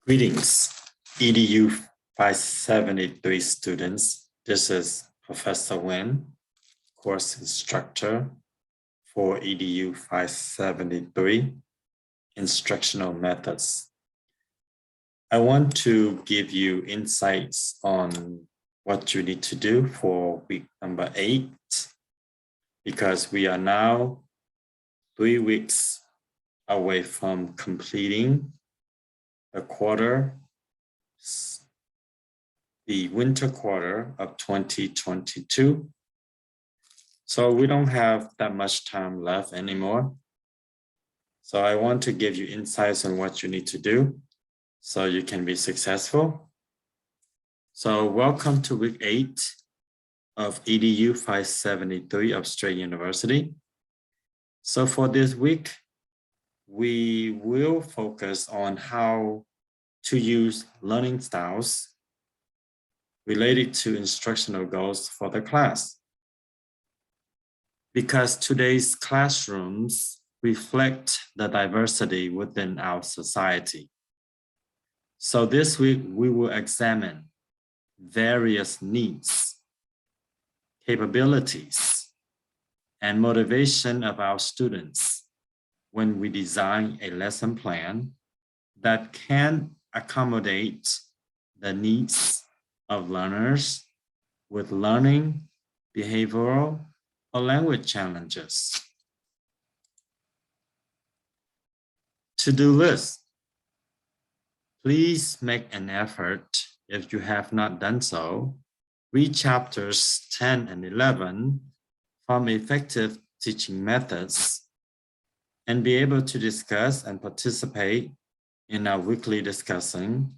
Greetings, EDU 573 students. This is Professor Nguyen, course instructor for EDU 573, Instructional Methods. I want to give you insights on what you need to do for week number 8, because we are now 3 weeks away from completing the winter quarter of 2022. So we don't have that much time left anymore. So I want to give you insights on what you need to do so you can be successful. So welcome to week 8 of EDU 573 of Australian University. So for this week, we will focus on how to use learning styles related to instructional goals for the class. Because today's classrooms reflect the diversity within our society. So this week, we will examine various needs, capabilities, and motivation of our students when we design a lesson plan that can accommodate the needs of learners with learning, behavioral, or language challenges. To-do list. Please make an effort, if you have not done so, read chapters 10 and 11 from Effective Teaching Methods and be able to discuss and participate in our weekly discussion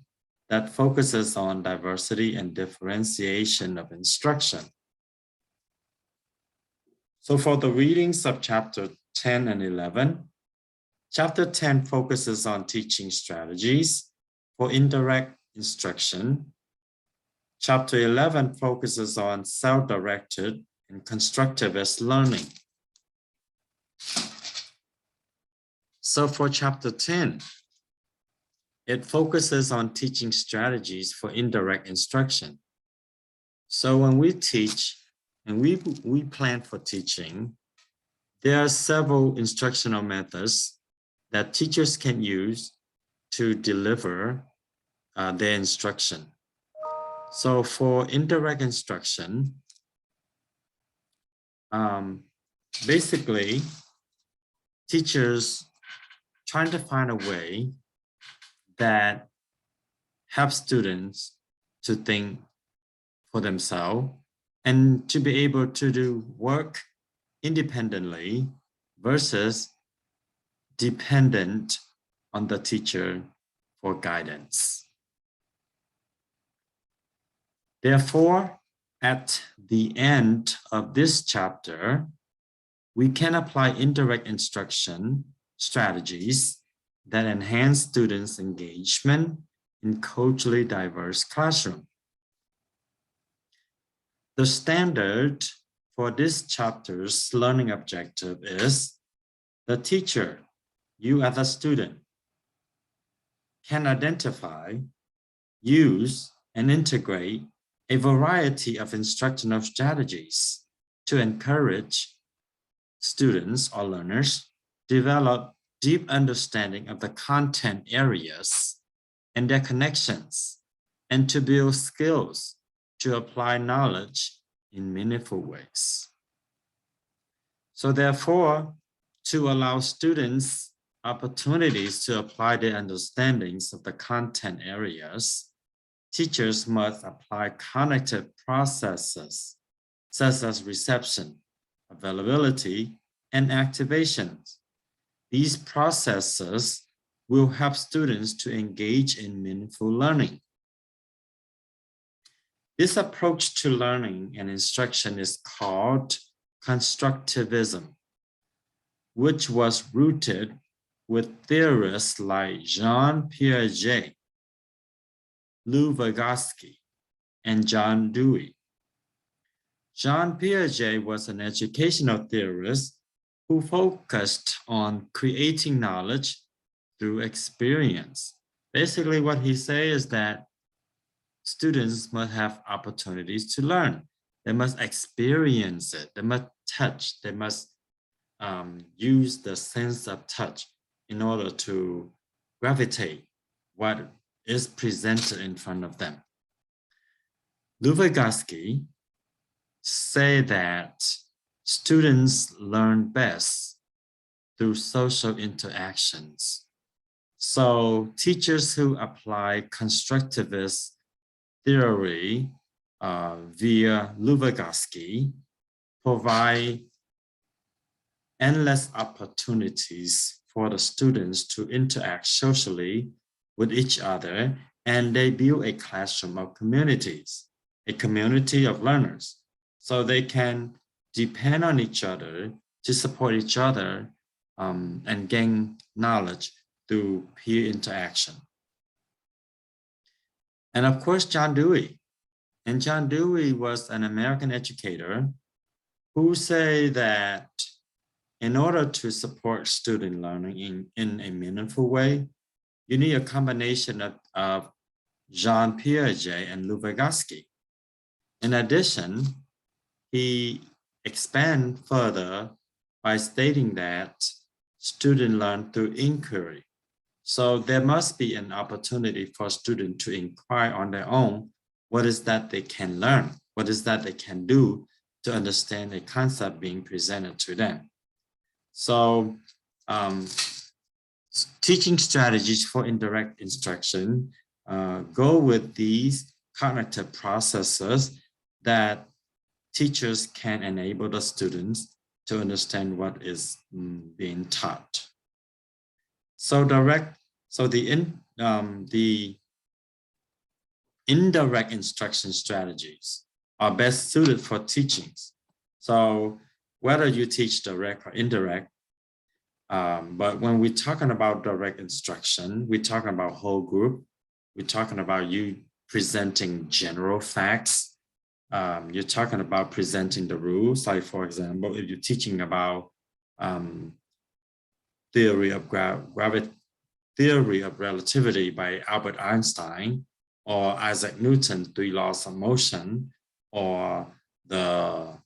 that focuses on diversity and differentiation of instruction. So for the readings of chapter 10 and 11, chapter 10 focuses on teaching strategies for indirect instruction. Chapter 11 focuses on self-directed and constructivist learning. So for chapter 10, it focuses on teaching strategies for indirect instruction. So when we teach and we plan for teaching, there are several instructional methods that teachers can use to deliver their instruction. So for indirect instruction, basically, teachers trying to find a way that helps students to think for themselves and to be able to do work independently versus dependent on the teacher for guidance. Therefore, at the end of this chapter, we can apply indirect instruction strategies that enhance students' engagement in culturally diverse classroom. The standard for this chapter's learning objective is the teacher, you as a student, can identify, use, and integrate a variety of instructional strategies to encourage students or learners develop deep understanding of the content areas and their connections, and to build skills to apply knowledge in meaningful ways. So therefore, to allow students opportunities to apply their understandings of the content areas, teachers must apply cognitive processes such as reception, availability, and activations. These processes will help students to engage in meaningful learning. This approach to learning and instruction is called constructivism, which was rooted with theorists like Jean Piaget, Lou Vygotsky, and John Dewey. Jean Piaget was an educational theorist who focused on creating knowledge through experience, Basically, what he says is that students must have opportunities to learn. They must experience it. They must touch. They must use the sense of touch in order to gravitate what is presented in front of them. Vygotsky say that students learn best through social interactions. So teachers who apply constructivist theory via Vygotsky provide endless opportunities for the students to interact socially with each other, and they build a classroom of communities, a community of learners, so they can depend on each other to support each other and gain knowledge through peer interaction. And of course, John Dewey. And John Dewey was an American educator who say that in order to support student learning in a meaningful way, you need a combination of Jean Piaget and Vygotsky. In addition, he expand further by stating that students learn through inquiry. So there must be an opportunity for students to inquire on their own. What is that they can learn? What is that they can do to understand a concept being presented to them? So teaching strategies for indirect instruction go with these cognitive processes that teachers can enable the students to understand what is being taught. So the indirect instruction strategies are best suited for teachings. So whether you teach direct or indirect, but when we're talking about direct instruction, we're talking about whole group. We're talking about you presenting general facts. You're talking about presenting the rules. Like, for example, if you're teaching about theory of relativity by Albert Einstein, or Isaac Newton, 3 laws of motion, or the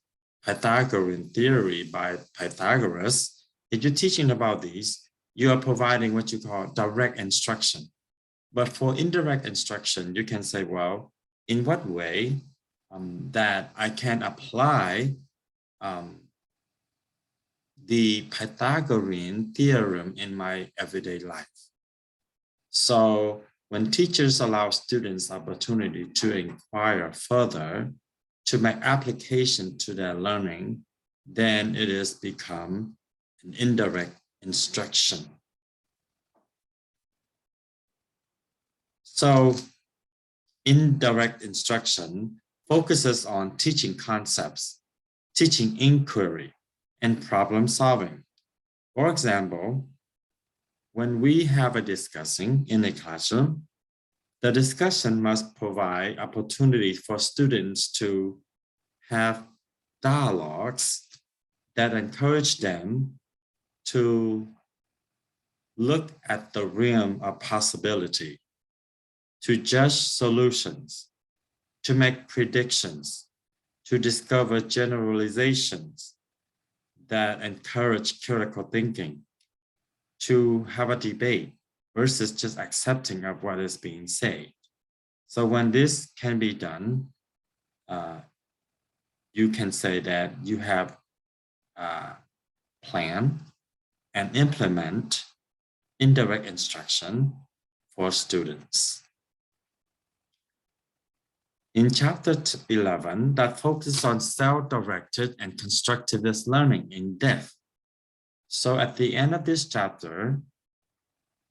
Pythagorean theory by Pythagoras, if you're teaching about these, you are providing what you call direct instruction. But for indirect instruction, you can say, well, in what way that I can apply the Pythagorean theorem in my everyday life. So when teachers allow students opportunity to inquire further, to make application to their learning, then it has become an indirect instruction. So indirect instruction focuses on teaching concepts, teaching inquiry, and problem solving. For example, when we have a discussion in a classroom, the discussion must provide opportunity for students to have dialogues that encourage them to look at the realm of possibility, to judge solutions, to make predictions, to discover generalizations that encourage critical thinking, to have a debate versus just accepting of what is being said. So when this can be done, you can say that you have plan and implement indirect instruction for students. In chapter 11, that focuses on self-directed and constructivist learning in depth. So at the end of this chapter,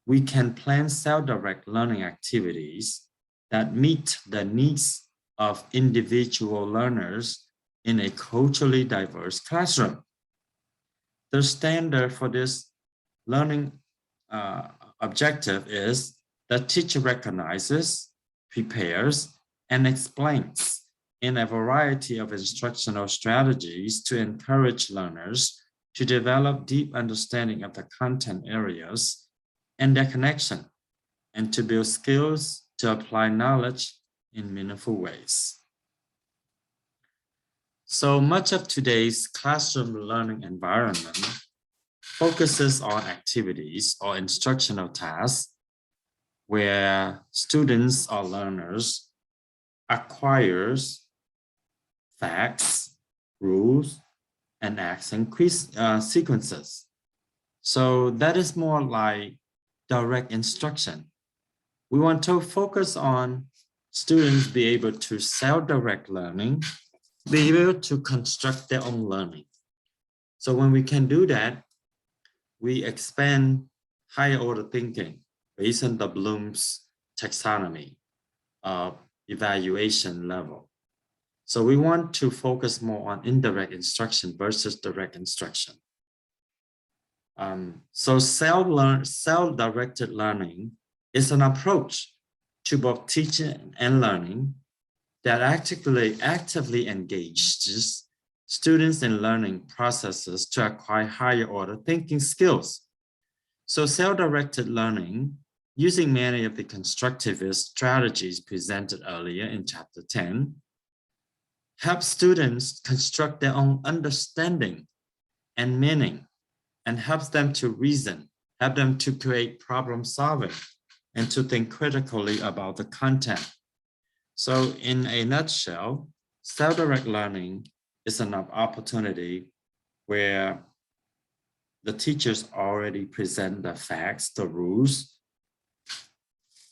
we can plan self-direct learning activities that meet the needs of individual learners in a culturally diverse classroom. The standard for this learning objective is the teacher recognizes, prepares, and explains in a variety of instructional strategies to encourage learners to develop deep understanding of the content areas and their connection and to build skills to apply knowledge in meaningful ways. So much of today's classroom learning environment focuses on activities or instructional tasks where students or learners acquires facts, rules, and action sequences. So that is more like direct instruction. We want to focus on students be able to self-direct learning, be able to construct their own learning. So when we can do that, we expand higher order thinking based on the Bloom's taxonomy of evaluation level. So we want to focus more on indirect instruction versus direct instruction. So self-directed learning is an approach to both teaching and learning that actively engages students in learning processes to acquire higher order thinking skills. So self-directed learning, using many of the constructivist strategies presented earlier in chapter 10, helps students construct their own understanding and meaning, and helps them to reason, help them to create problem solving, and to think critically about the content. So in a nutshell, self-direct learning is an opportunity where the teachers already present the facts, the rules,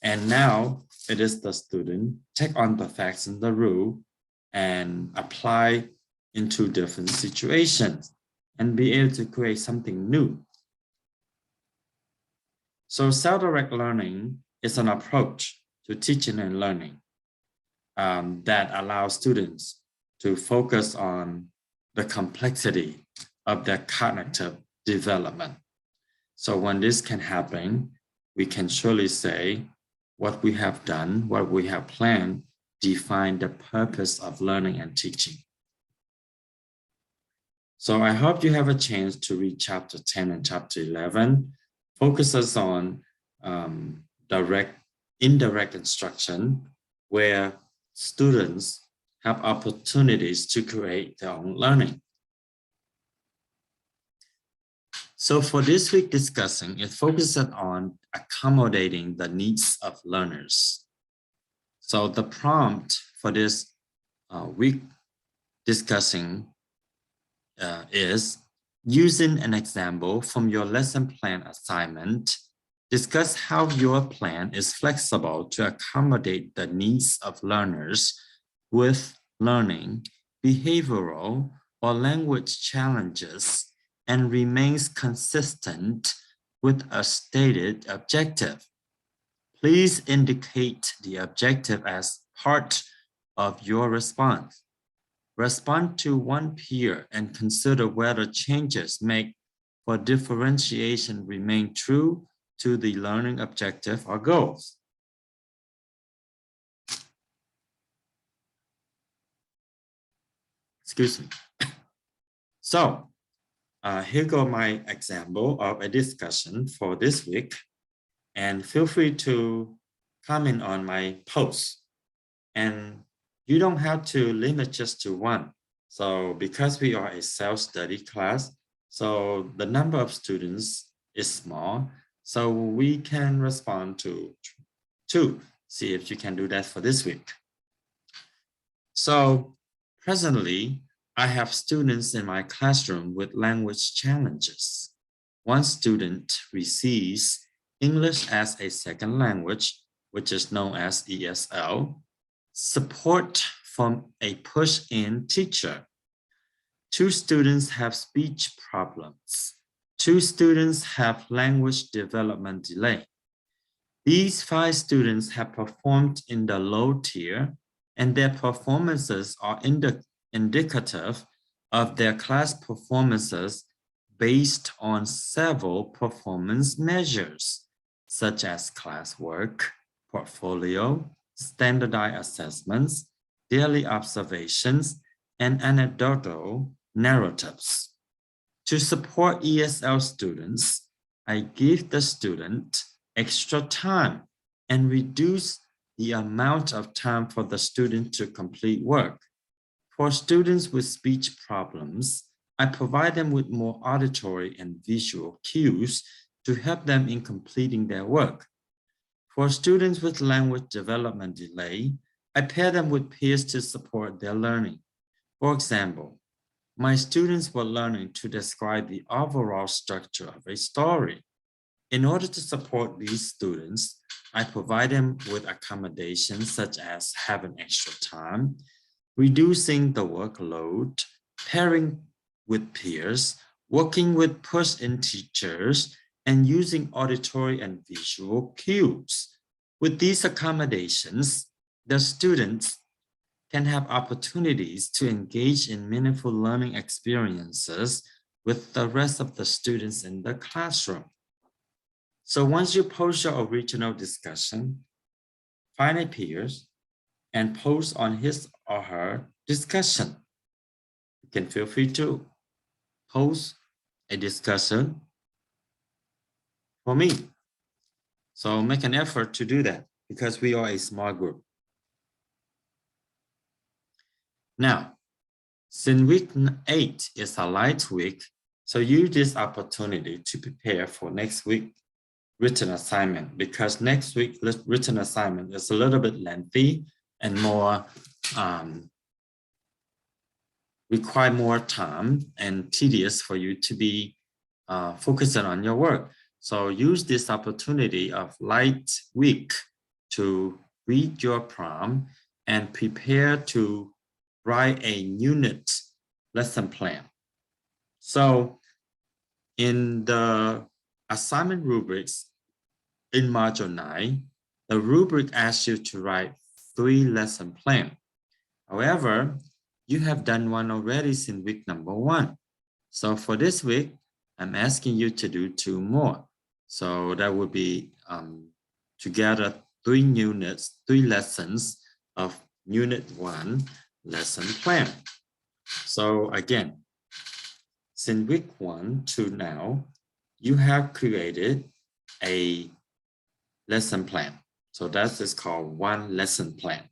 and now it is the student take on the facts and the rule and apply into different situations and be able to create something new. So self-direct learning is an approach to teaching and learning that allows students to focus on the complexity of their cognitive development. So when this can happen, we can surely say what we have done, what we have planned, define the purpose of learning and teaching. So I hope you have a chance to read chapter 10 and chapter 11, focuses on indirect instruction, where students have opportunities to create their own learning. So for this week discussing, it focuses on accommodating the needs of learners. So the prompt for this week discussing is, using an example from your lesson plan assignment, discuss how your plan is flexible to accommodate the needs of learners with learning, behavioral, or language challenges, and remains consistent with a stated objective. Please indicate the objective as part of your response. Respond to one peer and consider whether changes made for differentiation remain true to the learning objective or goals. Excuse me. So here go my example of a discussion for this week, and feel free to comment on my post. And you don't have to limit just to one. So because we are a self-study class, so the number of students is small, so we can respond to two. See if you can do that for this week. So presently, I have students in my classroom with language challenges. One student receives English as a second language, which is known as ESL, support from a push-in teacher. Two students have speech problems. Two students have language development delay. These 5 students have performed in the low tier, and their performances are indicative of their class performances based on several performance measures, such as classwork, portfolio, standardized assessments, daily observations, and anecdotal narratives. To support ESL students, I give the student extra time and reduce the amount of time for the student to complete work. For students with speech problems, I provide them with more auditory and visual cues to help them in completing their work. For students with language development delay, I pair them with peers to support their learning. For example, my students were learning to describe the overall structure of a story. In order to support these students, I provide them with accommodations such as having extra time, reducing the workload, pairing with peers, working with push-in teachers, and using auditory and visual cues. With these accommodations, the students can have opportunities to engage in meaningful learning experiences with the rest of the students in the classroom. So once you post your original discussion, find a peers and post on his or her discussion. You can feel free to post a discussion for me. So make an effort to do that because we are a small group. Now, since week 8 is a light week, so use this opportunity to prepare for next week written assignment, because next week written assignment is a little bit lengthy and more require more time and tedious for you to be focusing on your work. So use this opportunity of light week to read your prompt and prepare to write a unit lesson plan. So in the assignment rubrics in Module 9, the rubric asks you to write 3 lesson plans. However, you have done one already since week number 1. So for this week, I'm asking you to do 2 more. So that would be together 3 units, 3 lessons of Unit 1 lesson plan. So again, since week 1 to now, you have created a lesson plan. So that is called 1 lesson plan.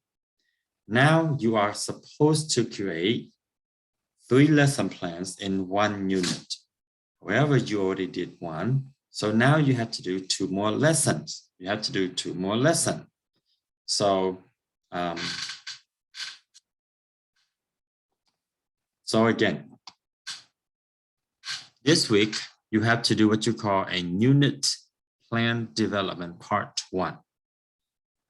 Now you are supposed to create 3 lesson plans in 1 unit. However, you already did 1. So now you have to do 2 more lessons. You have to do 2 more lessons. So, again, this week, you have to do what you call a unit plan development part 1.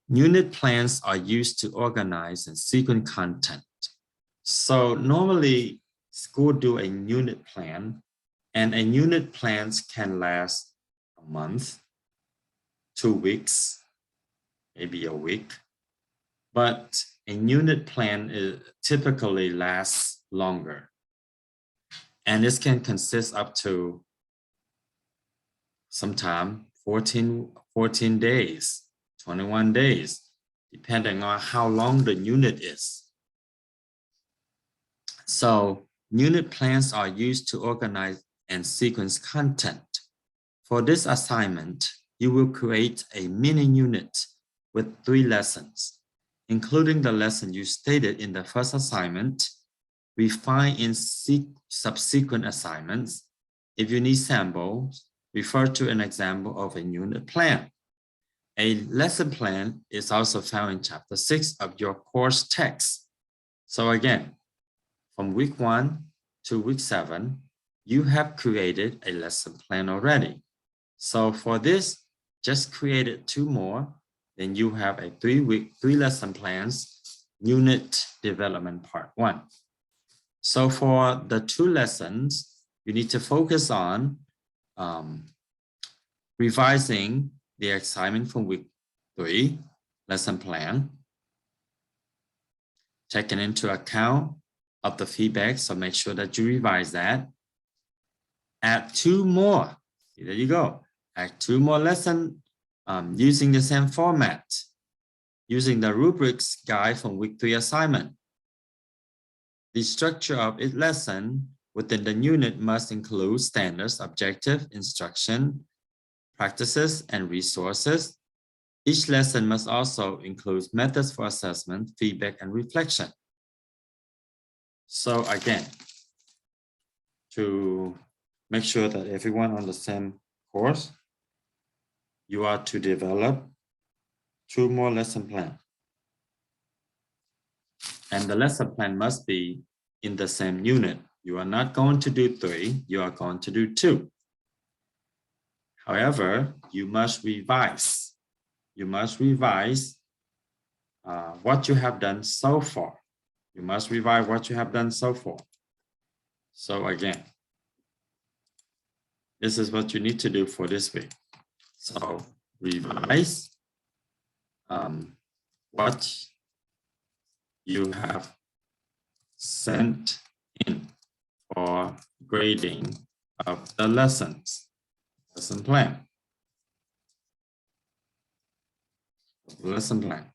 Unit plans are used to organize and sequence content. So normally, school do a unit plan, and a unit plans can last a month, 2 weeks, maybe a week. But a unit plan typically lasts longer. And this can consist up to sometime 14 days, 21 days, depending on how long the unit is. So unit plans are used to organize and sequence content. For this assignment, you will create a mini unit with 3 lessons, including the lesson you stated in the first assignment, refine in subsequent assignments. If you need samples, refer to an example of a unit plan. A lesson plan is also found in chapter 6 of your course text. So again, from week 1 to week 7, you have created a lesson plan already. So for this, just created 2 more, then you have a 3 lesson plans, unit development part 1. So for the 2 lessons, you need to focus on revising the assignment from week 3 lesson plan, taking into account of the feedback, so make sure that you revise that. Add 2 more, there you go. Add 2 more lessons using the same format, using the rubrics guide from week 3 assignment. The structure of each lesson within the unit must include standards, objective, instruction, practices, and resources. Each lesson must also include methods for assessment, feedback, and reflection. So again, to make sure that everyone on the same course, you are to develop 2 more lesson plans. And the lesson plan must be in the same unit. You are not going to do 3, you are going to do 2. However, you must revise. You must revise what you have done so far. You must revise what you have done so far. So again, this is what you need to do for this week. So revise what you have sent in for grading of the lessons, lesson plan. Lesson plan.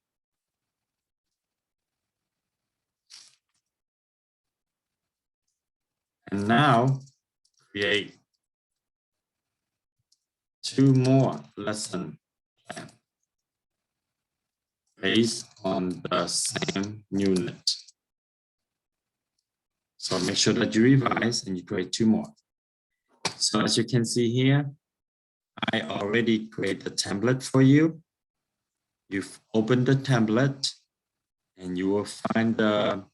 And now create 2 more lesson plans based on the same unit. So make sure that you revise and you create 2 more. So as you can see here, I already create the template for you. You've opened the template and you will find the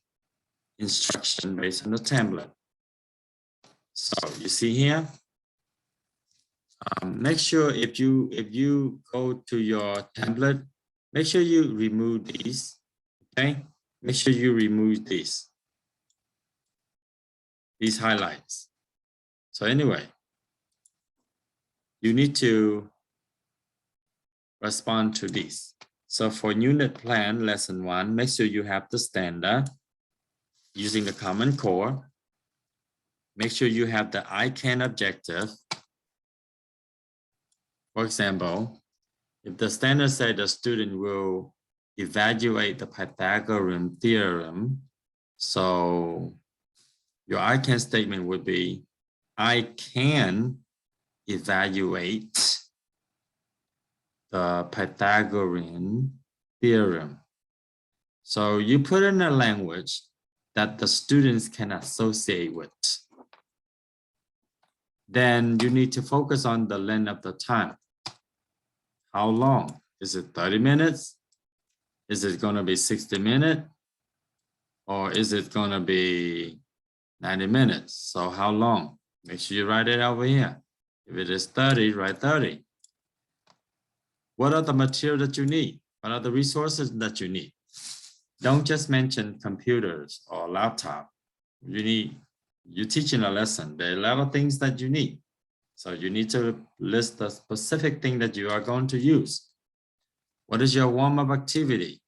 instruction based on the template. So you see here, make sure if you go to your template, make sure you remove these, okay? Make sure you remove these highlights. So anyway, you need to respond to these. So for unit plan, lesson 1, make sure you have the standard using the Common Core. Make sure you have the I can objective. For example, if the standard said the student will evaluate the Pythagorean theorem, so your I can statement would be, I can evaluate the Pythagorean theorem. So you put in a language that the students can associate with. Then you need to focus on the length of the time. How long? Is it 30 minutes? Is it going to be 60 minutes? Or is it going to be 90 minutes? So how long? Make sure you write it over here. If it is 30, write 30. What are the material that you need? What are the resources that you need? Don't just mention computers or laptop. You're teaching a lesson. There are a lot of things that you need. So you need to list the specific thing that you are going to use. What is your warm-up activity?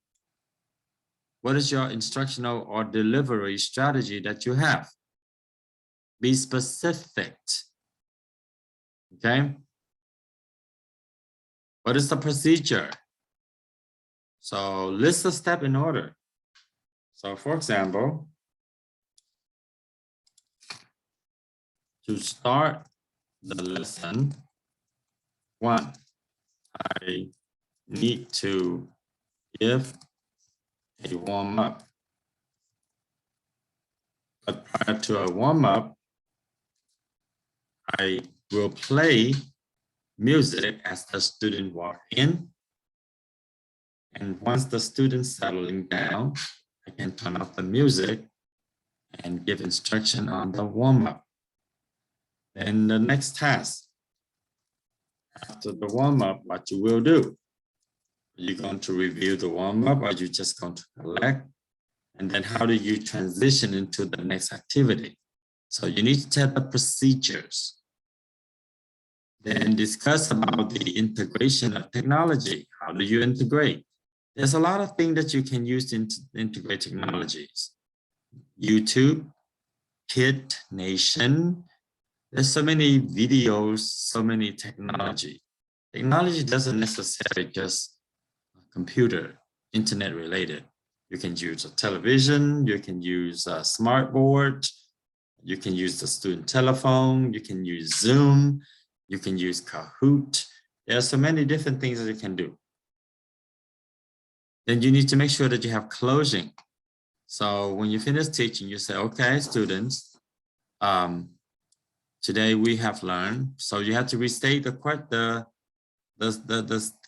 What is your instructional or delivery strategy that you have? Be specific. Okay? What is the procedure? So list the step in order. So for example, to start the lesson 1, I need to give a warm-up. But prior to a warm-up, I will play music as the student walk in. And once the student's settling down, I can turn off the music and give instruction on the warm-up. Then the next task, after the warm-up, what you will do. You're going to review the warm-up, or you're just going to collect? And then how do you transition into the next activity? So you need to set the procedures. Then discuss about the integration of technology. How do you integrate? There's a lot of things that you can use to integrate technologies. YouTube, Kid Nation. There's so many videos, so many technology. Technology doesn't necessarily just computer, internet related. You can use a television, you can use a smart board, you can use the student telephone, you can use Zoom, you can use Kahoot. There are so many different things that you can do. Then you need to make sure that you have closing. So when you finish teaching, you say, okay, students, today we have learned. So you have to restate the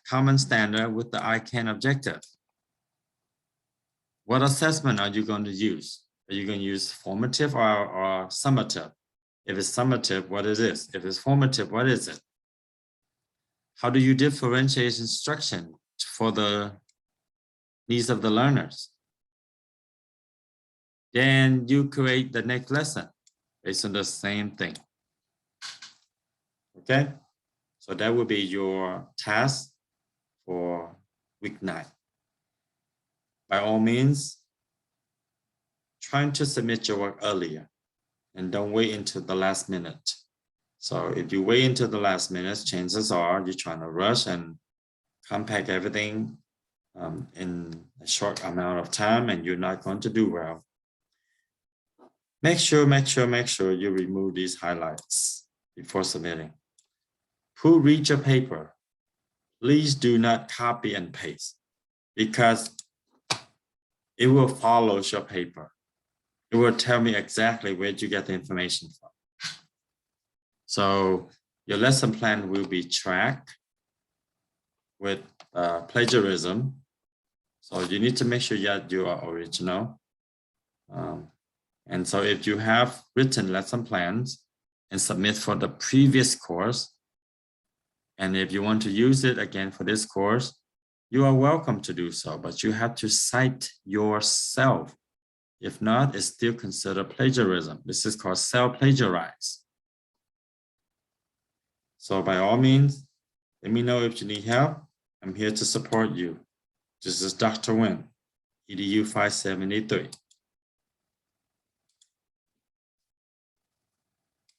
common standard with the I can objective. What assessment are you going to use? Are you going to use formative or summative? If it's summative, what is this? If it's formative, what is it? How do you differentiate instruction for the needs of the learners? Then you create the next lesson based on the same thing. Okay, so that will be your task for week 9. By all means, trying to submit your work earlier and don't wait until the last minute. So if you wait until the last minute, chances are you're trying to rush and compact everything in a short amount of time, and you're not going to do well. Make sure you remove these highlights before submitting. Who reads your paper? Please do not copy and paste, because it will follow your paper. It will tell me exactly where you get the information from. So your lesson plan will be tracked with plagiarism. So you need to make sure that you are original. And so if you have written lesson plans and submit for the previous course, and if you want to use it again for this course, you are welcome to do so, but you have to cite yourself. If not, it's still considered plagiarism. This is called self-plagiarize. So by all means, let me know if you need help. I'm here to support you. This is Dr. Nguyen, EDU 573.